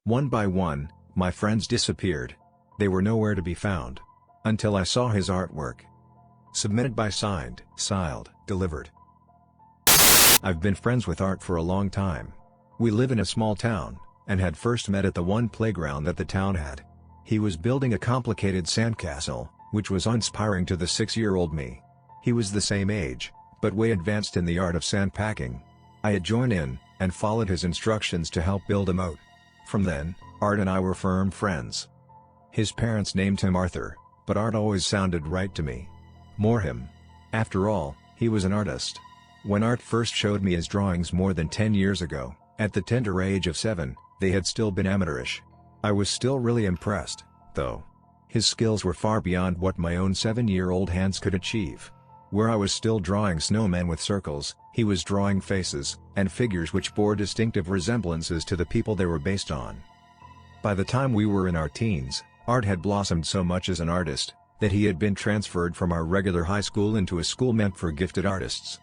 One by one, my friends disappeared. They were nowhere to be found. Until I saw his artwork. Submitted by signed, sealed, delivered. I've been friends with Art for a long time. We live in a small town, and had first met at the one playground that the town had. He was building a complicated sandcastle, which was inspiring to the 6-year-old me. He was the same age, but way advanced in the art of sandpacking. I had joined in, and followed his instructions to help build a moat. From then, Art and I were firm friends. His parents named him Arthur, but Art always sounded right to me. More him. After all, he was an artist. When Art first showed me his drawings more than 10 years ago, at the tender age of 7, they had still been amateurish. I was still really impressed, though. His skills were far beyond what my own 7-year-old hands could achieve. Where I was still drawing snowmen with circles, he was drawing faces, and figures which bore distinctive resemblances to the people they were based on. By the time we were in our teens, Art had blossomed so much as an artist, that he had been transferred from our regular high school into a school meant for gifted artists.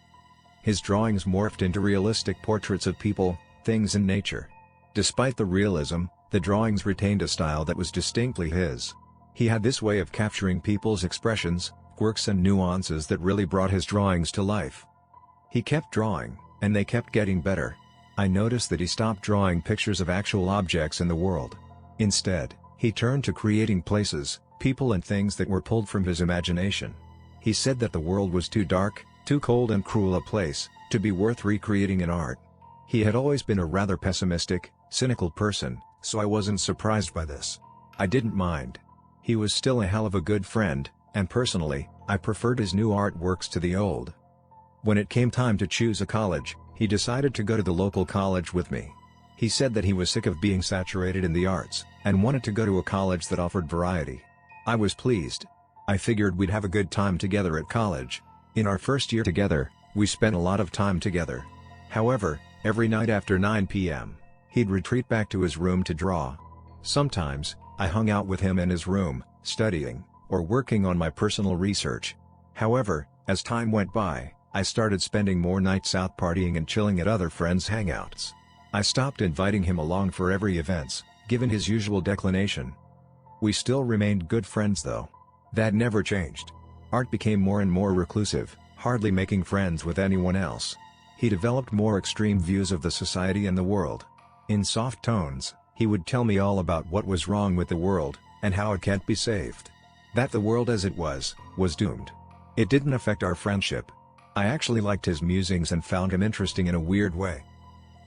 His drawings morphed into realistic portraits of people, things and nature. Despite the realism, the drawings retained a style that was distinctly his. He had this way of capturing people's expressions, quirks and nuances that really brought his drawings to life. He kept drawing, and they kept getting better. I noticed that he stopped drawing pictures of actual objects in the world. Instead, he turned to creating places, people and things that were pulled from his imagination. He said that the world was too dark, too cold and cruel a place, to be worth recreating in art. He had always been a rather pessimistic, cynical person, so I wasn't surprised by this. I didn't mind. He was still a hell of a good friend, and personally, I preferred his new artworks to the old. When it came time to choose a college, he decided to go to the local college with me. He said that he was sick of being saturated in the arts, and wanted to go to a college that offered variety. I was pleased. I figured we'd have a good time together at college. In our first year together, we spent a lot of time together. However, every night after 9 p.m., he'd retreat back to his room to draw. Sometimes, I hung out with him in his room, studying, or working on my personal research. However, as time went by, I started spending more nights out partying and chilling at other friends' hangouts. I stopped inviting him along for every events, given his usual declination. We still remained good friends though. That never changed. Art became more and more reclusive, hardly making friends with anyone else. He developed more extreme views of the society and the world. In soft tones, he would tell me all about what was wrong with the world, and how it can't be saved. That the world as it was doomed. It didn't affect our friendship. I actually liked his musings and found him interesting in a weird way.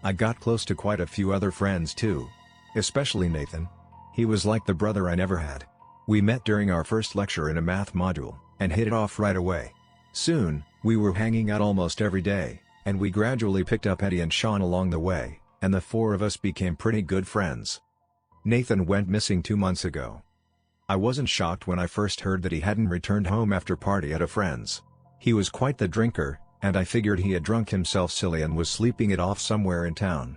I got close to quite a few other friends too. Especially Nathan. He was like the brother I never had. We met during our first lecture in a math module, and hit it off right away. Soon, we were hanging out almost every day, and we gradually picked up Eddie and Sean along the way, and the four of us became pretty good friends. Nathan went missing 2 months ago. I wasn't shocked when I first heard that he hadn't returned home after party at a friend's. He was quite the drinker, and I figured he had drunk himself silly and was sleeping it off somewhere in town.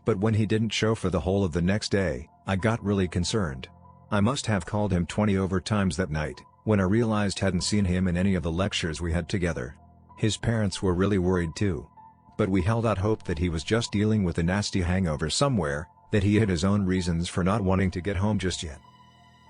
But when he didn't show for the whole of the next day, I got really concerned. I must have called him 20 over times that night, when I realized hadn't seen him in any of the lectures we had together. His parents were really worried too. But we held out hope that he was just dealing with a nasty hangover somewhere, that he had his own reasons for not wanting to get home just yet.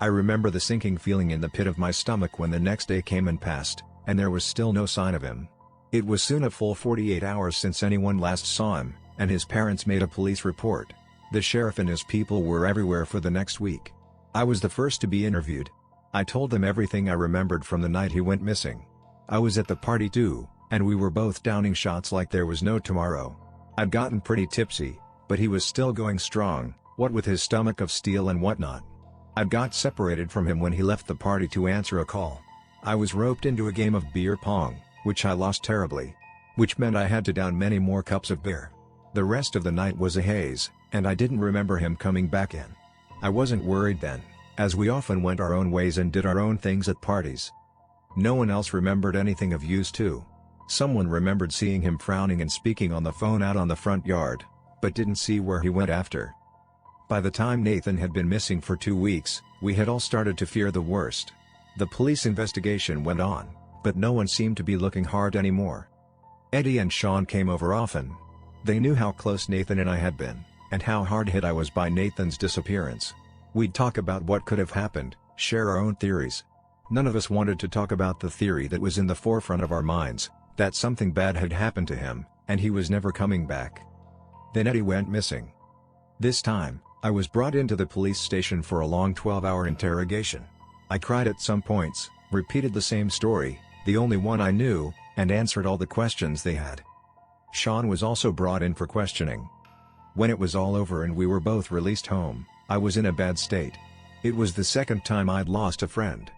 I remember the sinking feeling in the pit of my stomach when the next day came and passed, and there was still no sign of him. It was soon a full 48 hours since anyone last saw him, and his parents made a police report. The sheriff and his people were everywhere for the next week. I was the first to be interviewed. I told them everything I remembered from the night he went missing. I was at the party too, and we were both downing shots like there was no tomorrow. I'd gotten pretty tipsy, but he was still going strong, what with his stomach of steel and whatnot. I'd got separated from him when he left the party to answer a call. I was roped into a game of beer pong, which I lost terribly. Which meant I had to down many more cups of beer. The rest of the night was a haze, and I didn't remember him coming back in. I wasn't worried then, as we often went our own ways and did our own things at parties. No one else remembered anything of use too. Someone remembered seeing him frowning and speaking on the phone out on the front yard, but didn't see where he went after. By the time Nathan had been missing for 2 weeks, we had all started to fear the worst. The police investigation went on, but no one seemed to be looking hard anymore. Eddie and Sean came over often. They knew how close Nathan and I had been, and how hard hit I was by Nathan's disappearance. We'd talk about what could have happened, share our own theories. None of us wanted to talk about the theory that was in the forefront of our minds, that something bad had happened to him, and he was never coming back. Then Eddie went missing. This time, I was brought into the police station for a long 12-hour interrogation. I cried at some points, repeated the same story, the only one I knew, and answered all the questions they had. Sean was also brought in for questioning. When it was all over and we were both released home, I was in a bad state. It was the second time I'd lost a friend.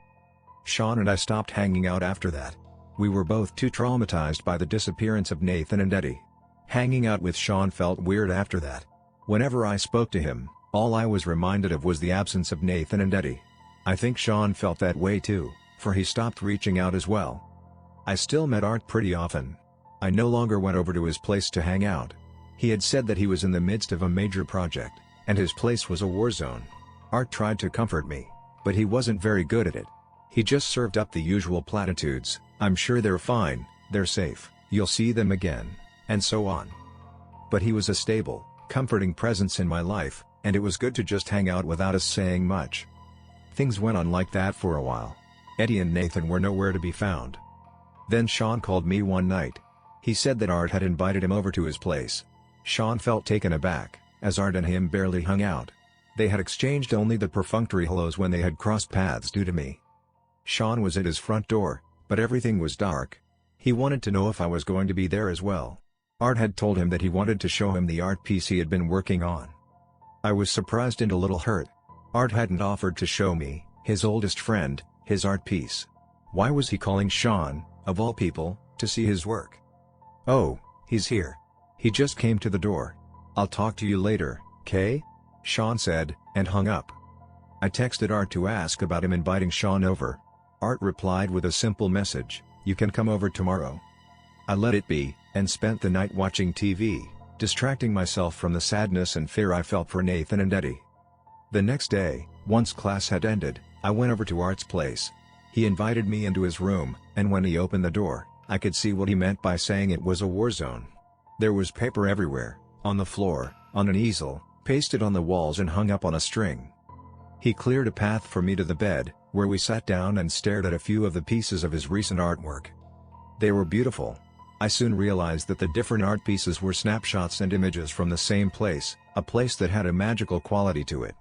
Sean and I stopped hanging out after that. We were both too traumatized by the disappearance of Nathan and Eddie. Hanging out with Sean felt weird after that. Whenever I spoke to him, all I was reminded of was the absence of Nathan and Eddie. I think Sean felt that way too, for he stopped reaching out as well. I still met Art pretty often. I no longer went over to his place to hang out. He had said that he was in the midst of a major project, and his place was a war zone. Art tried to comfort me, but he wasn't very good at it. He just served up the usual platitudes, "I'm sure they're fine, they're safe, you'll see them again," and so on. But he was a stable, comforting presence in my life, and it was good to just hang out without us saying much. Things went on like that for a while. Eddie and Nathan were nowhere to be found. Then Sean called me one night. He said that Art had invited him over to his place. Sean felt taken aback, as Art and him barely hung out. They had exchanged only the perfunctory hellos when they had crossed paths due to me. Sean was at his front door, but everything was dark. He wanted to know if I was going to be there as well. Art had told him that he wanted to show him the art piece he had been working on. I was surprised and a little hurt. Art hadn't offered to show me, his oldest friend, his art piece. Why was he calling Sean, of all people, to see his work? "Oh, he's here. He just came to the door. I'll talk to you later, 'kay?" Sean said, and hung up. I texted Art to ask about him inviting Sean over. Art replied with a simple message, "You can come over tomorrow." I let it be, and spent the night watching TV, distracting myself from the sadness and fear I felt for Nathan and Eddie. The next day, once class had ended, I went over to Art's place. He invited me into his room, and when he opened the door, I could see what he meant by saying it was a war zone. There was paper everywhere, on the floor, on an easel, pasted on the walls and hung up on a string. He cleared a path for me to the bed, where we sat down and stared at a few of the pieces of his recent artwork. They were beautiful. I soon realized that the different art pieces were snapshots and images from the same place, a place that had a magical quality to it.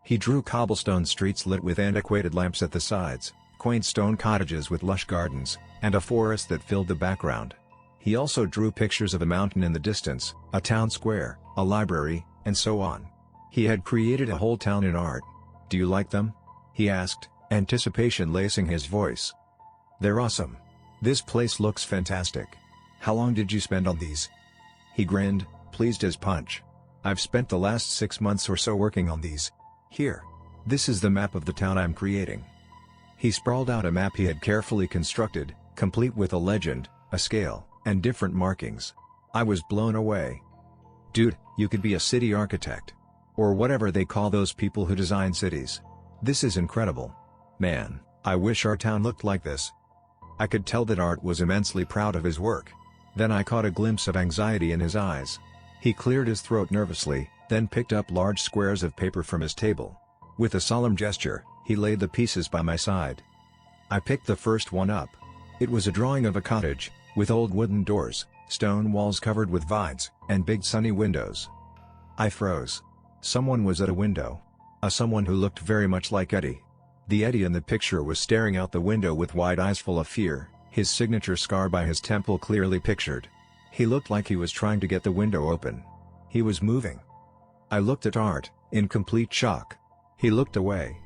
He drew cobblestone streets lit with antiquated lamps at the sides, quaint stone cottages with lush gardens, and a forest that filled the background. He also drew pictures of a mountain in the distance, a town square, a library, and so on. He had created a whole town in art. "Do you like them?" he asked, anticipation lacing his voice. "They're awesome. This place looks fantastic. How long did you spend on these?" He grinned, pleased as punch. "I've spent the last 6 months or so working on these. Here. This is the map of the town I'm creating." He sprawled out a map he had carefully constructed, complete with a legend, a scale, and different markings. I was blown away. "Dude, you could be a city architect. Or whatever they call those people who design cities. This is incredible. Man, I wish our town looked like this." I could tell that Art was immensely proud of his work. Then I caught a glimpse of anxiety in his eyes. He cleared his throat nervously, then picked up large squares of paper from his table. With a solemn gesture, he laid the pieces by my side. I picked the first one up. It was a drawing of a cottage, with old wooden doors, stone walls covered with vines, and big sunny windows. I froze. Someone was at a window. A someone who looked very much like Eddie. The Eddie in the picture was staring out the window with wide eyes full of fear, his signature scar by his temple clearly pictured. He looked like he was trying to get the window open. He was moving. I looked at Art, in complete shock. He looked away.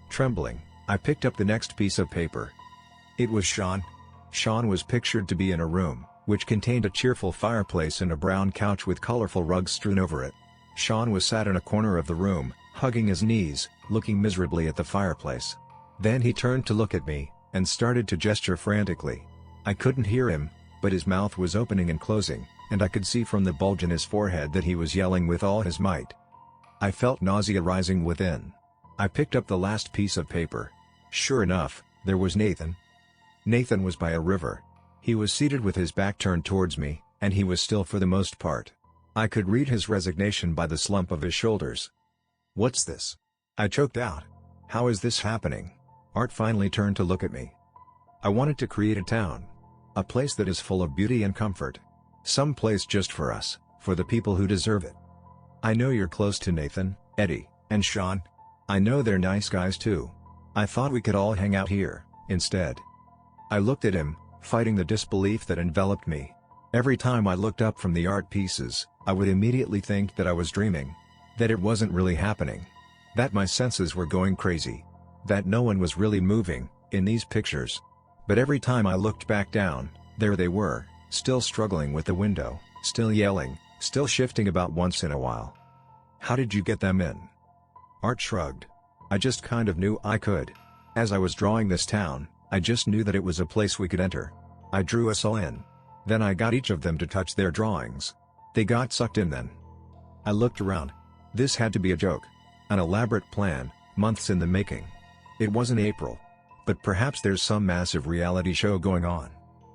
Trembling, I picked up the next piece of paper. It was Sean. Sean was pictured to be in a room, which contained a cheerful fireplace and a brown couch with colorful rugs strewn over it. Sean was sat in a corner of the room, hugging his knees, looking miserably at the fireplace. Then he turned to look at me, and started to gesture frantically. I couldn't hear him, but his mouth was opening and closing, and I could see from the bulge in his forehead that he was yelling with all his might. I felt nausea rising within. I picked up the last piece of paper. Sure enough, there was Nathan. Nathan was by a river. He was seated with his back turned towards me, and he was still for the most part. I could read his resignation by the slump of his shoulders. "What's this?" I choked out. "How is this happening?" Art finally turned to look at me. "I wanted to create a town. A place that is full of beauty and comfort. Some place just for us, for the people who deserve it. I know you're close to Nathan, Eddie, and Sean. I know they're nice guys too. I thought we could all hang out here, instead." I looked at him, fighting the disbelief that enveloped me. Every time I looked up from the art pieces, I would immediately think that I was dreaming. That it wasn't really happening. That my senses were going crazy. That no one was really moving, in these pictures. But every time I looked back down, there they were, still struggling with the window, still yelling, still shifting about once in a while. "How did you get them in?" Art shrugged. "I just kind of knew I could. As I was drawing this town, I just knew that it was a place we could enter. I drew us all in. Then I got each of them to touch their drawings. They got sucked in then." I looked around. This had to be a joke. An elaborate plan, months in the making. It wasn't April. But perhaps there's some massive reality show going on.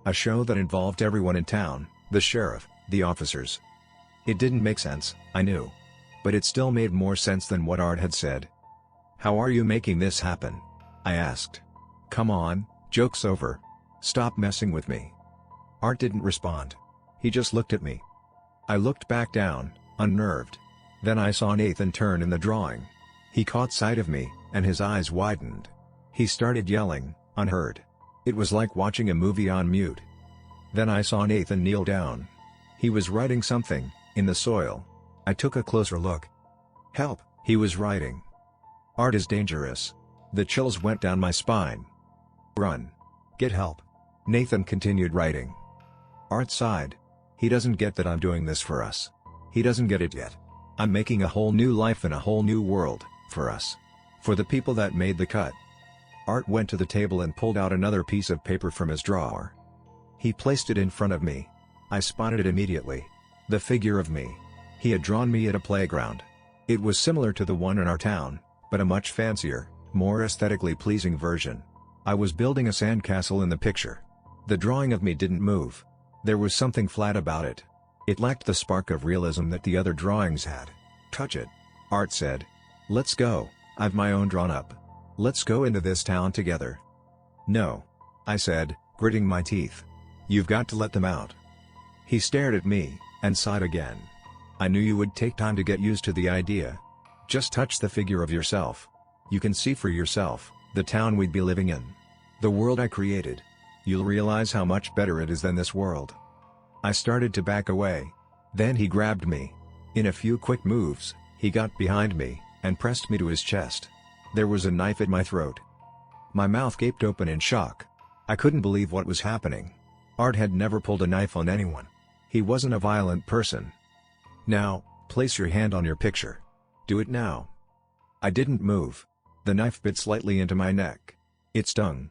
A show that involved everyone in town, the sheriff, the officers. It didn't make sense, I knew. But it still made more sense than what Art had said. "How are you making this happen?" I asked. "Come on, joke's over. Stop messing with me." Art didn't respond. He just looked at me. I looked back down, unnerved. Then I saw Nathan turn in the drawing. He caught sight of me, and his eyes widened. He started yelling, unheard. It was like watching a movie on mute. Then I saw Nathan kneel down. He was writing something, in the soil. I took a closer look. "Help," he was writing. "Art is dangerous." The chills went down my spine. "Run. Get help." Nathan continued writing. Art sighed. He doesn't get that I'm doing this for us. He doesn't get it yet. I'm making a whole new life in a whole new world, for us. For the people that made the cut. Art went to the table and pulled out another piece of paper from his drawer. He placed it in front of me. I spotted it immediately. The figure of me. He had drawn me at a playground. It was similar to the one in our town, but a much fancier, more aesthetically pleasing version. I was building a sandcastle in the picture. The drawing of me didn't move. There was something flat about it. It lacked the spark of realism that the other drawings had. "Touch it," Art said. "Let's go, I've my own drawn up. Let's go into this town together." "No," I said, gritting my teeth. "You've got to let them out." He stared at me, and sighed again. "I knew you would take time to get used to the idea. Just touch the figure of yourself. You can see for yourself, the town we'd be living in. The world I created. You'll realize how much better it is than this world." I started to back away. Then he grabbed me. In a few quick moves, he got behind me, and pressed me to his chest. There was a knife at my throat. My mouth gaped open in shock. I couldn't believe what was happening. Art had never pulled a knife on anyone. He wasn't a violent person. "Now, place your hand on your picture. Do it now." I didn't move. The knife bit slightly into my neck. It stung.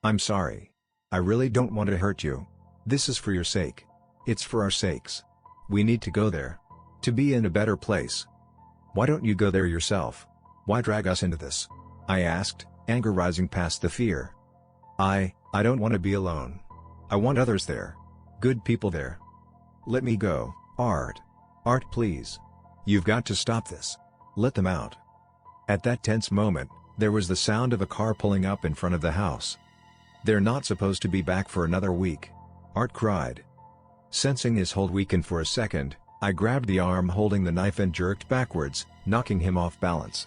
"I'm sorry. I really don't want to hurt you. This is for your sake. It's for our sakes. We need to go there. To be in a better place." "Why don't you go there yourself? Why drag us into this?" I asked, anger rising past the fear. I don't want to be alone. I want others there. Good people there. Let me go, Art. Art, please. You've got to stop this. Let them out." At that tense moment, there was the sound of a car pulling up in front of the house. "They're not supposed to be back for another week," Art cried. Sensing his hold weaken for a second, I grabbed the arm holding the knife and jerked backwards, knocking him off balance.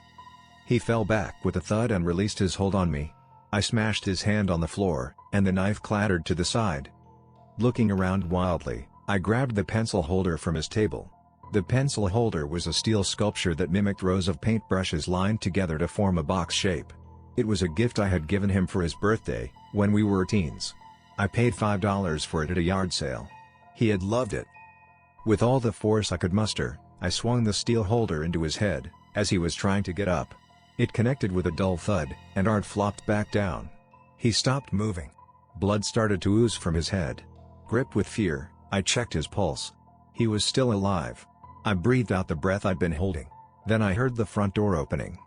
He fell back with a thud and released his hold on me. I smashed his hand on the floor, and the knife clattered to the side. Looking around wildly, I grabbed the pencil holder from his table. The pencil holder was a steel sculpture that mimicked rows of paintbrushes lined together to form a box shape. It was a gift I had given him for his birthday, when we were teens. I paid $5 for it at a yard sale. He had loved it. With all the force I could muster, I swung the steel holder into his head, as he was trying to get up. It connected with a dull thud, and Art flopped back down. He stopped moving. Blood started to ooze from his head. Gripped with fear, I checked his pulse. He was still alive. I breathed out the breath I'd been holding. Then I heard the front door opening.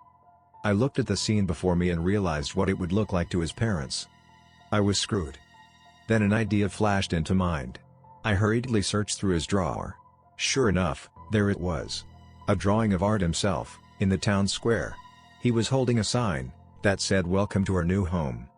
I looked at the scene before me and realized what it would look like to his parents. I was screwed. Then an idea flashed into mind. I hurriedly searched through his drawer. Sure enough, there it was. A drawing of Art himself, in the town square. He was holding a sign that said "Welcome to our new home."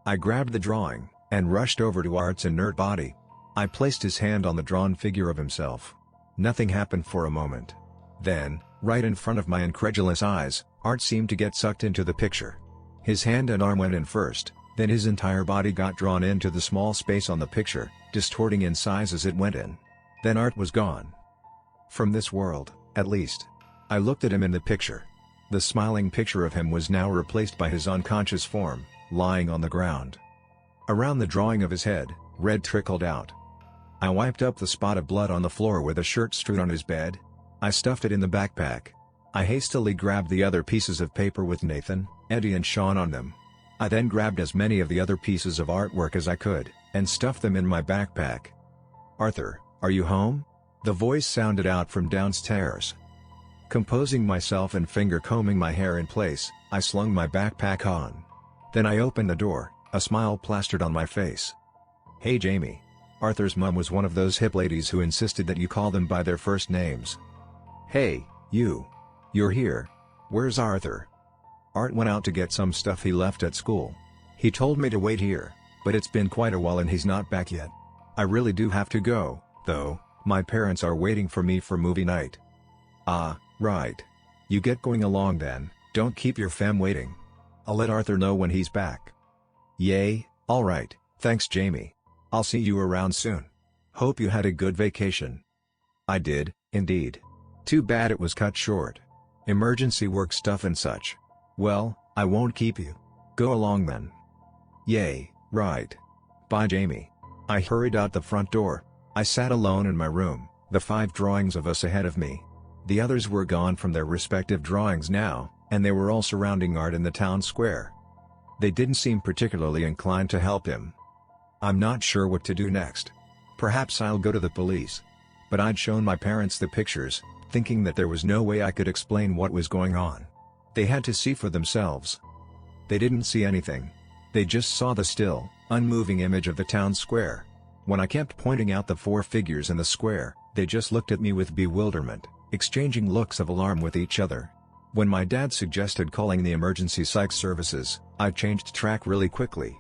I grabbed the drawing and rushed over to Art's inert body. I placed his hand on the drawn figure of himself. Nothing happened for a moment. Then, right in front of my incredulous eyes, Art seemed to get sucked into the picture. His hand and arm went in first, then his entire body got drawn into the small space on the picture, distorting in size as it went in. Then Art was gone. From this world, at least. I looked at him in the picture. The smiling picture of him was now replaced by his unconscious form, lying on the ground. Around the drawing of his head, red trickled out. I wiped up the spot of blood on the floor with a shirt strewn on his bed. I stuffed it in the backpack. I hastily grabbed the other pieces of paper with Nathan, Eddie and Sean on them. I then grabbed as many of the other pieces of artwork as I could, and stuffed them in my backpack. "Arthur, are you home?" The voice sounded out from downstairs. Composing myself and finger-combing my hair in place, I slung my backpack on. Then I opened the door, a smile plastered on my face. "Hey Jamie." Arthur's mum was one of those hip ladies who insisted that you call them by their first names. "Hey, you. You're here. Where's Arthur?" "Art went out to get some stuff he left at school. He told me to wait here, but it's been quite a while and he's not back yet. I really do have to go, though. My parents are waiting for me for movie night." "Ah, right. You get going along then, don't keep your fam waiting. I'll let Arthur know when he's back." "Yay, alright, thanks Jamie. I'll see you around soon. Hope you had a good vacation." I did, indeed. Too bad it was cut short. Emergency work stuff and such. "Well, I won't keep you. Go along then." "Yay, right. Bye Jamie." I hurried out the front door. I sat alone in my room, the 5 drawings of us ahead of me. The others were gone from their respective drawings now, and they were all surrounding Art in the town square. They didn't seem particularly inclined to help him. I'm not sure what to do next. Perhaps I'll go to the police. But I'd shown my parents the pictures, thinking that there was no way I could explain what was going on. They had to see for themselves. They didn't see anything. They just saw the still, unmoving image of the town square. When I kept pointing out the 4 figures in the square, they just looked at me with bewilderment, exchanging looks of alarm with each other. When my dad suggested calling the emergency psych services, I changed track really quickly.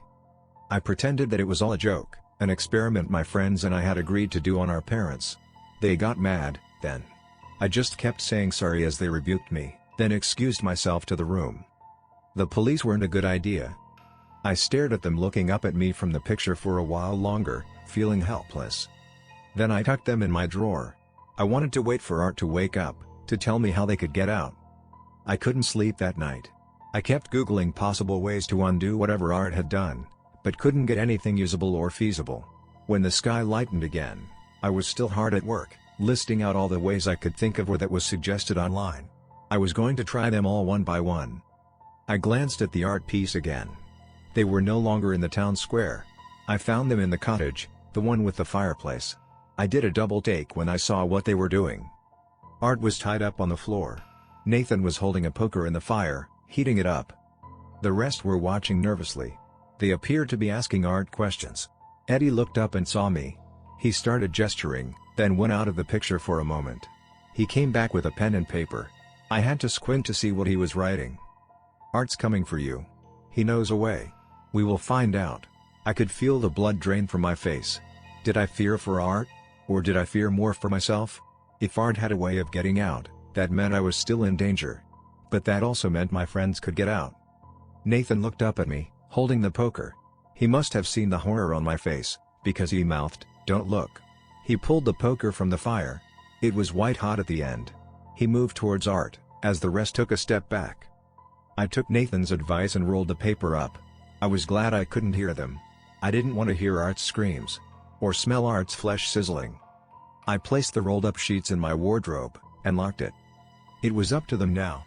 I pretended that it was all a joke, an experiment my friends and I had agreed to do on our parents. They got mad, then. I just kept saying sorry as they rebuked me, then excused myself to the room. The police weren't a good idea. I stared at them looking up at me from the picture for a while longer, feeling helpless. Then I tucked them in my drawer. I wanted to wait for Art to wake up, to tell me how they could get out. I couldn't sleep that night. I kept Googling possible ways to undo whatever Art had done, but couldn't get anything usable or feasible. When the sky lightened again, I was still hard at work, listing out all the ways I could think of or that was suggested online. I was going to try them all one by one. I glanced at the art piece again. They were no longer in the town square. I found them in the cottage, the one with the fireplace. I did a double take when I saw what they were doing. Art was tied up on the floor. Nathan was holding a poker in the fire, heating it up. The rest were watching nervously. They appeared to be asking Art questions. Eddie looked up and saw me. He started gesturing, then went out of the picture for a moment. He came back with a pen and paper. I had to squint to see what he was writing. "Art's coming for you. He knows a way. We will find out." I could feel the blood drain from my face. Did I fear for Art? Or did I fear more for myself? If Art had a way of getting out, that meant I was still in danger. But that also meant my friends could get out. Nathan looked up at me, holding the poker. He must have seen the horror on my face, because he mouthed, "Don't look." He pulled the poker from the fire. It was white hot at the end. He moved towards Art, as the rest took a step back. I took Nathan's advice and rolled the paper up. I was glad I couldn't hear them. I didn't want to hear Art's screams. Or smell Art's flesh sizzling. I placed the rolled up sheets in my wardrobe, and locked it. It was up to them now.